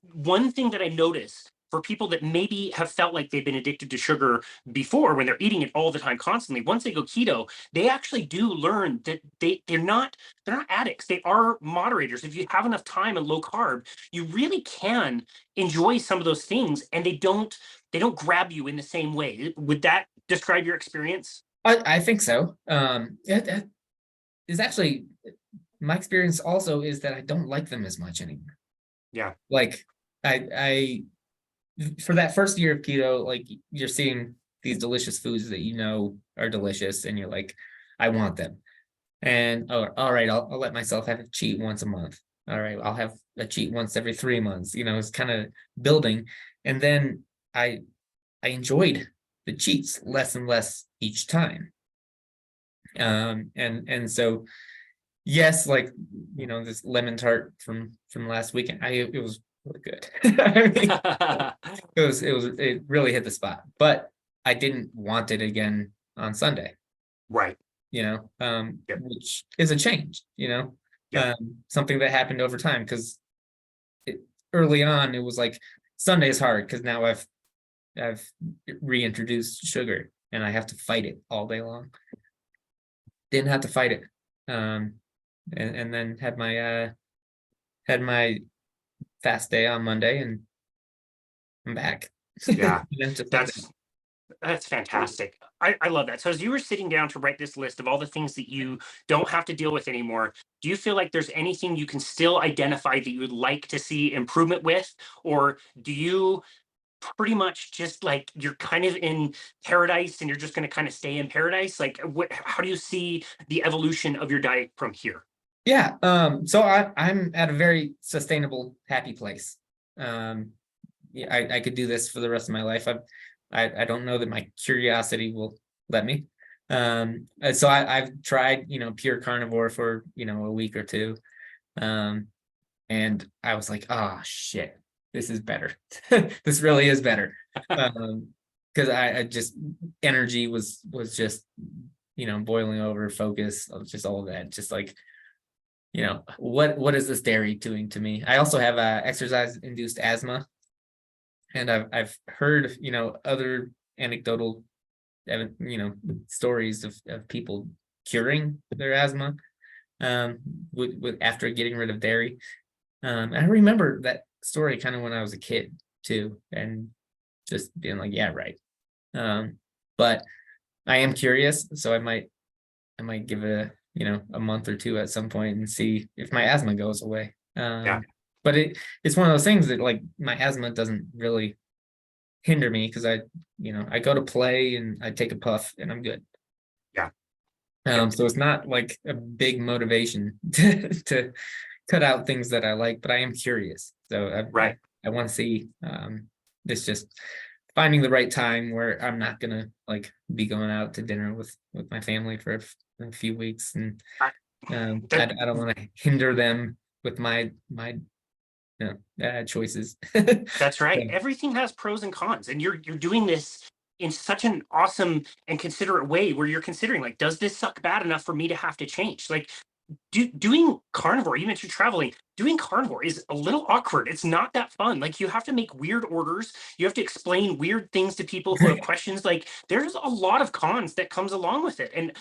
One thing that I notice for people that maybe have felt like they've been addicted to sugar before when they're eating it all the time constantly, once they go keto, they actually do learn that they're not addicts. They are moderators. If you have enough time and low carb, you really can enjoy some of those things, and they don't grab you in the same way. Would that describe your experience? I think so. That is actually my experience also is that I don't like them as much anymore. Yeah. Like I for that first year of keto, like you're seeing these delicious foods that you know are delicious, and you're like, I want them. And oh, all right, I'll let myself have a cheat once a month. All right, I'll have a cheat once every 3 months. It's kind of building. And then I I enjoyed the cheats less and less each time. And so yes, like this lemon tart from last weekend, it was really good. I mean, it really hit the spot, but I didn't want it again on Sunday, Right. Yep. which is a change, Yep. something that happened over time because early on it was like Sunday is hard because now I've reintroduced sugar and I have to fight it all day long. Didn't have to fight it. And then had my fast day on Monday and I'm back. Yeah. Then to Sunday. That's fantastic. I love that. So as you were sitting down to write this list of all the things that you don't have to deal with anymore, do you feel like there's anything you can still identify that you would like to see improvement with? Or do you pretty much just like you're kind of in paradise and you're just going to kind of stay in paradise? Like how do you see the evolution of your diet from here? Yeah. So I'm at a very sustainable, happy place. Yeah, I could do this for the rest of my life. I don't know that my curiosity will let me. So I've tried, pure carnivore for, a week or two. And I was like, oh shit, this is better. This really is better. Because I just energy was just, boiling over, focus, just all of that. Just like, what is this dairy doing to me? I also have exercise induced asthma. And I've heard, other anecdotal, stories of people curing their asthma with after getting rid of dairy. I remember that story kind of when I was a kid too, and just being like, yeah, right. But I am curious, so I might give it a month or two at some point and see if my asthma goes away. Yeah. But it's one of those things that like my asthma doesn't really hinder me because I go to play and I take a puff and I'm good. Yeah. Yep. So it's not like a big motivation to cut out things that I like, but I am curious. So I, I, Right. I want to see this just finding the right time where I'm not gonna like be going out to dinner with my family for a few weeks, and I, I that don't want to hinder them with my choices. That's right. So, Everything has pros and cons, and you're doing this in such an awesome and considerate way where you're considering like, does this suck bad enough for me to have to change? Like, doing carnivore, you mentioned traveling, doing carnivore is a little awkward. It's not that fun. Like, you have to make weird orders. You have to explain weird things to people who have questions. Like, there's a lot of cons that comes along with it. And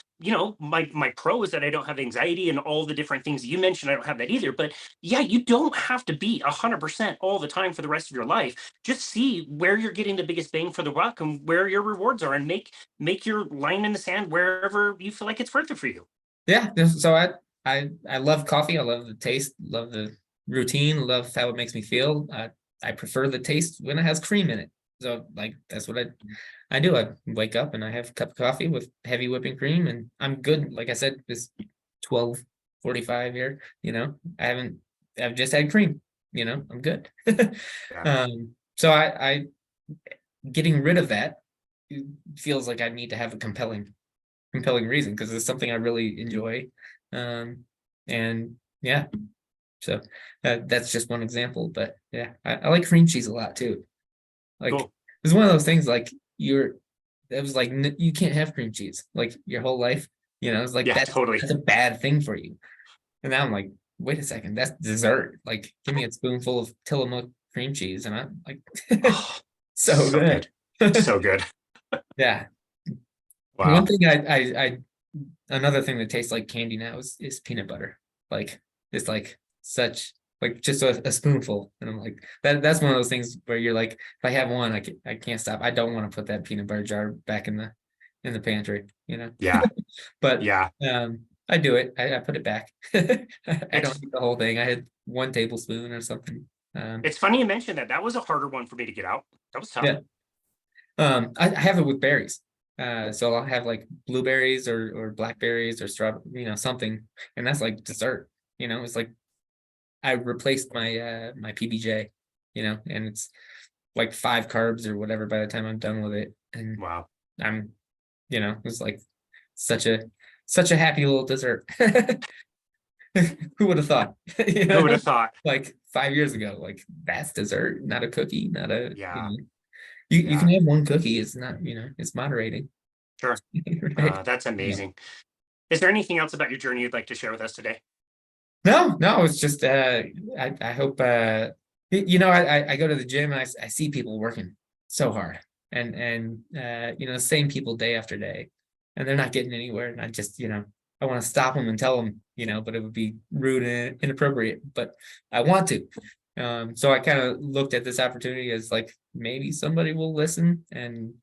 my pro is that I don't have anxiety and all the different things you mentioned. I don't have that either. But yeah, you don't have to be 100% all the time for the rest of your life. Just see where you're getting the biggest bang for the buck and where your rewards are, and make your line in the sand wherever you feel like it's worth it for you. yeah, so I love coffee. I love the taste, love the routine, love how it makes me feel. I prefer the taste when it has cream in it. So like that's what I do. I wake up and I have a cup of coffee with heavy whipping cream and I'm good. Like I said, it's 12:45 here, I haven't I've just had cream, I'm good. Yeah. So I getting rid of that feels like I need to have a compelling reason because it's something I really enjoy. And yeah, so that's just one example, but yeah, I like cream cheese a lot too. Like Cool. it's one of those things like it was like you can't have cream cheese like your whole life, it's like Yeah, that's totally. that's a bad thing for you. And now I'm like, wait a second, that's dessert. Like, give me a spoonful of Tillamook cream cheese, and I'm like, Oh, so so good. good. So good. Yeah. One Wow. thing another thing that tastes like candy now is peanut butter. Like, it's like such like just a spoonful, and I'm like that's one of those things where you're like, if I have one, I can't stop. I don't want to put that peanut butter jar back in the pantry. Yeah. But Yeah. I do it. I put it back. I don't It's eat the whole thing. I had 1 tablespoon or something. it's funny you mentioned that. That was a harder one for me to get out. That was tough. Yeah. I have it with berries. So I'll have like blueberries or blackberries or strawberry, something, and that's like dessert. It's like I replaced my PBJ, and it's like 5 carbs or whatever by the time I'm done with it, and Wow. I'm, it's like such a such a happy little dessert. Who would have thought? Who would have thought? Like 5 years ago, like that's dessert, not a cookie, not a, Yeah. you can Yeah. have one cookie. It's not, it's moderating. Sure. Right? That's Yeah. amazing. Is there anything else about your journey you'd like to share with us today? No, it's just I hope I go to the gym and I see people working so hard and same people day after day, and they're not getting anywhere, and I just I want to stop them and tell them, but it would be rude and inappropriate, but I want to. So I kind of looked at this opportunity as like maybe somebody will listen, and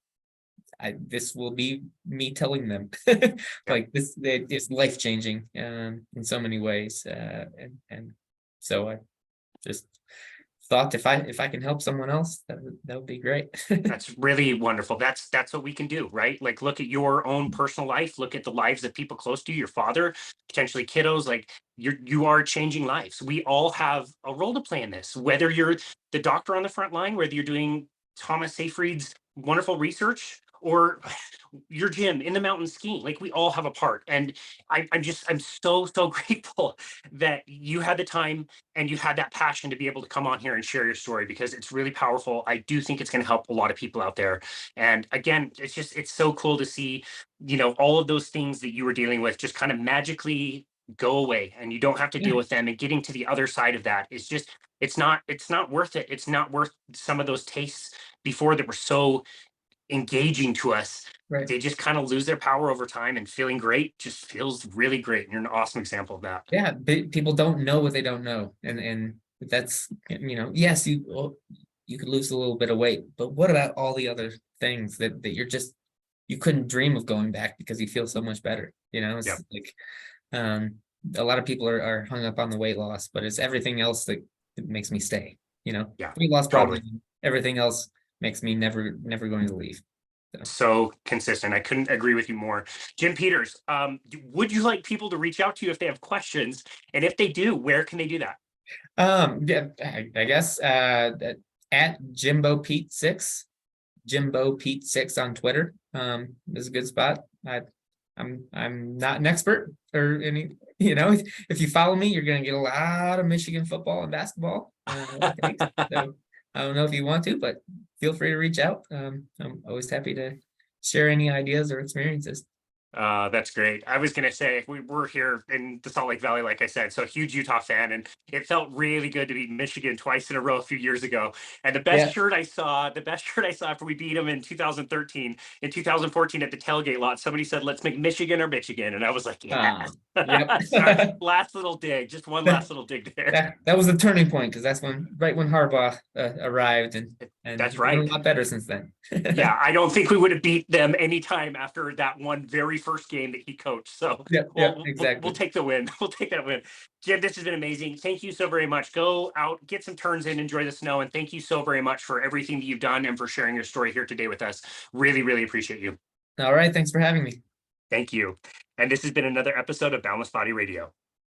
this will be me telling them Yeah. like it's life changing in so many ways, and so I just thought if I can help someone else, that would be great. That's really wonderful. That's what we can do, right? Like look at your own personal life, look at the lives of people close to you, your father, potentially kiddos, like you are changing lives. We all have a role to play in this. Whether you're the doctor on the front line, whether you're doing Thomas Seyfried's wonderful research, or your gym in the mountains skiing, like we all have a part. And I'm so grateful that you had the time and you had that passion to be able to come on here and share your story, because it's really powerful. I do think it's going to help a lot of people out there. And again, it's so cool to see, all of those things that you were dealing with just kind of magically go away, and you don't have to Yeah, deal with them. And getting to the other side of that is just, it's not worth it. It's not worth some of those tastes before that were so engaging to us. right. They just kind of lose their power over time, and feeling great just feels really great. And you're an awesome example of that. Yeah, people don't know what they don't know, and that's yes, you could lose a little bit of weight, but what about all the other things that you couldn't dream of going back because you feel so much better. Yeah. It's like um a lot of people are hung up on the weight loss, but it's everything else that makes me stay. Yeah, Weight loss brought me totally. in, everything else makes me never going to leave. So So consistent. I couldn't agree with you more. Jim Peters, would you like people to reach out to you if they have questions? And if they do, where can they do that? yeah, I guess at Jimbo Pete 6 on Twitter is a good spot. I'm not an expert or any, if you follow me, you're gonna get a lot of Michigan football and basketball. Thanks. So I don't know if you want to, but feel free to reach out. I'm always happy to share any ideas or experiences. That's great. I was going to say, we're here in the Salt Lake Valley, like I said, so huge Utah fan, and it felt really good to beat Michigan twice in a row a few years ago. And Yeah. the best shirt I saw after we beat them in 2013, in 2014 at the tailgate lot, somebody said, "Let's make Michigan or Michigan," and I was like, "Yeah." Yep. Sorry, last little dig, just one last little dig there. That was the turning point because that's right when Harbaugh arrived, and That's he's done a right. lot better since then. Yeah, I don't think we would have beat them anytime after that one very first game that he coached. So Yep, we'll exactly. take the win. We'll take that win. Jim, this has been amazing. Thank you so very much. Go out, get some turns in, enjoy the snow, and thank you so very much for everything that you've done and for sharing your story here today with us. Really, really appreciate you. All right, thanks for having me. Thank you. And this has been another episode of Boundless Body Radio.